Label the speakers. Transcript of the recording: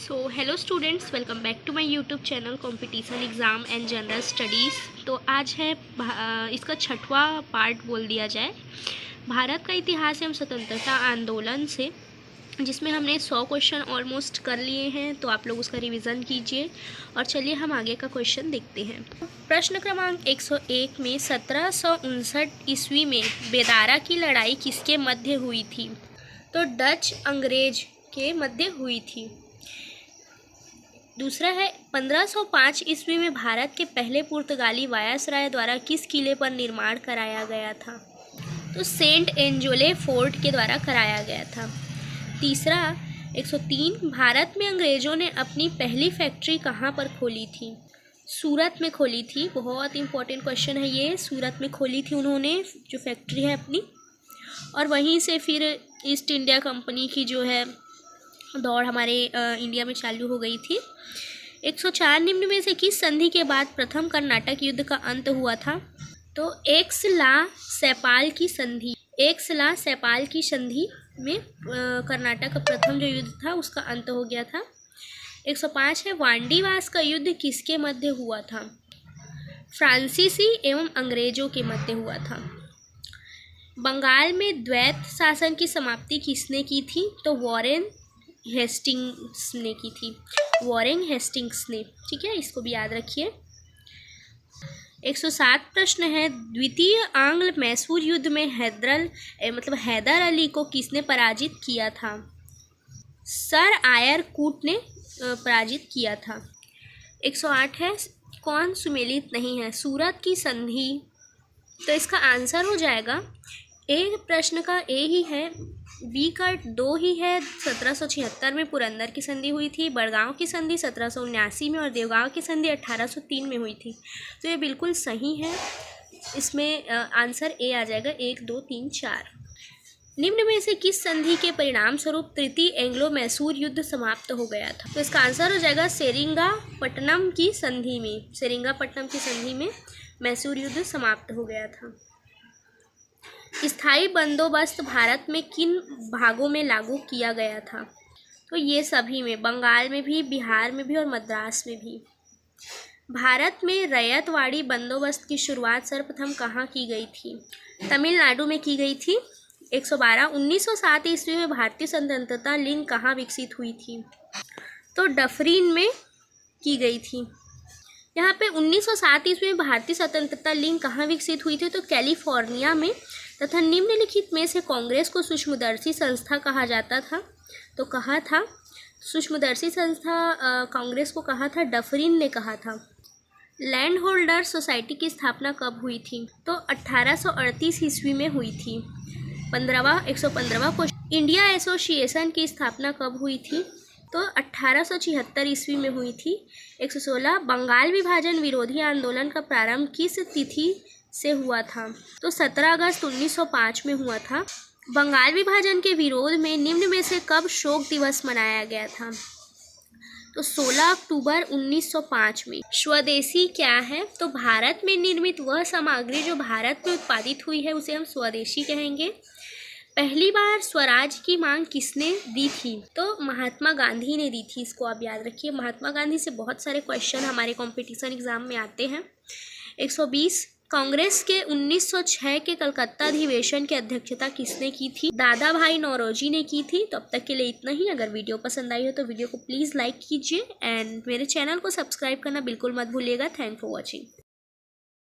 Speaker 1: So hello students, welcome back to my YouTube channel competition exam and general studies. तो आज है इसका छठवां पार्ट बोल दिया जाए, भारत का इतिहास एवं स्वतंत्रता आंदोलन से, जिसमें हमने 100 क्वेश्चन ऑलमोस्ट कर लिए हैं। तो आप लोग उसका रिवीजन कीजिए और चलिए हम आगे का क्वेश्चन देखते हैं। प्रश्न क्रमांक 101 में 1759 ईस्वी में बेदारा की लड़ाई किसके मध्य हुई थी? तो डच अंग्रेज के मध्य हुई थी। दूसरा है 1505 ईस्वी में भारत के पहले पुर्तगाली वायसराय द्वारा किस किले पर निर्माण कराया गया था? तो सेंट एंजोले फोर्ट के द्वारा कराया गया था। तीसरा 103 भारत में अंग्रेजों ने अपनी पहली फैक्ट्री कहाँ पर खोली थी? सूरत में खोली थी। बहुत इंपॉर्टेंट क्वेश्चन है ये। सूरत में खोली थी उन्होंने जो फैक्ट्री है अपनी, और वहीं से फिर ईस्ट इंडिया कंपनी की जो है दौड़ हमारे इंडिया में चालू हो गई थी। 104 निम्न में से किस संधि के बाद प्रथम कर्नाटक युद्ध का अंत हुआ था? तो एक्स-ला-सैपाल की संधि। एक्स-ला-सैपाल की संधि में कर्नाटक का प्रथम जो युद्ध था उसका अंत हो गया था। 105 है वांडीवास का युद्ध किसके मध्य हुआ था? फ्रांसीसी एवं अंग्रेजों के मध्य हुआ था। बंगाल में द्वैत शासन की समाप्ति किसने की थी? तो वॉरेन हेस्टिंग्स ने की थी। वॉरेन हेस्टिंग्स ने, ठीक है, इसको भी याद रखिए। 107 प्रश्न है द्वितीय आंग्ल मैसूर युद्ध में हैदर अली को किसने पराजित किया था? सर आयर कूट ने पराजित किया था। 108 है कौन सुमेलित नहीं है? सूरत की संधि। तो इसका आंसर हो जाएगा ए प्रश्न का ए ही है, बी का 2 ही है। 1776 में पुरंदर की संधि हुई थी, बड़गांव की संधि 1779 में और देवगांव की संधि 1803 में हुई थी। तो ये बिल्कुल सही है। इसमें आंसर ए आ जाएगा 1, 2, 3, 4। निम्न में से किस संधि के परिणाम स्वरूप तृतीय एंग्लो मैसूर युद्ध समाप्त हो गया था? तो इसका आंसर हो जाएगा सेरिंगापट्टनम की संधि में। सेरिंगापट्टनम की संधि में मैसूर युद्ध समाप्त हो गया था। स्थायी बंदोबस्त भारत में किन भागों में लागू किया गया था? तो ये सभी में, बंगाल में भी, बिहार में भी और मद्रास में भी। भारत में रैयतवाड़ी बंदोबस्त की शुरुआत सर्वप्रथम कहाँ की गई थी? तमिलनाडु में की गई थी। 112 1907 ईस्वी में भारतीय स्वतंत्रता लीग कहाँ विकसित हुई थी? तो डफरीन में की गई थी। यहाँ पे 1907 ईस्वी में भारतीय स्वतंत्रता लीग कहाँ विकसित हुई थी? तो कैलिफोर्निया में। तथा निम्नलिखित में से कांग्रेस को सूक्ष्मदर्शी संस्था कहा जाता था? तो कहा था सूक्ष्मदर्शी संस्था कांग्रेस को कहा था डफरीन ने कहा था। लैंड होल्डर सोसाइटी की स्थापना कब हुई थी? तो 1838 ईस्वी में हुई थी। 115वां क्वेश्चन, इंडिया एसोसिएशन की स्थापना कब हुई थी? तो 1876 ईस्वी में हुई थी। 116 बंगाल विभाजन विरोधी आंदोलन का प्रारंभ किस तिथि से हुआ था? तो 17 अगस्त 1905 में हुआ था। बंगाल विभाजन के विरोध में निम्न में से कब शोक दिवस मनाया गया था? तो 16 अक्टूबर 1905 में। स्वदेशी क्या है? तो भारत में निर्मित वह सामग्री जो भारत में उत्पादित हुई है उसे हम स्वदेशी कहेंगे। पहली बार स्वराज की मांग किसने दी थी? तो महात्मा गांधी ने दी थी। इसको आप याद रखिए। महात्मा गांधी से बहुत सारे क्वेश्चन हमारे कंपटीशन एग्जाम में आते हैं। 120 कांग्रेस के 1906 के कलकत्ता अधिवेशन की अध्यक्षता किसने की थी? दादा भाई नौरोजी ने की थी। तो अब तक के लिए इतना ही। अगर वीडियो पसंद आई हो तो वीडियो को प्लीज़ लाइक कीजिए एंड मेरे चैनल को सब्सक्राइब करना बिल्कुल मत भूलिएगा। Thank for watching.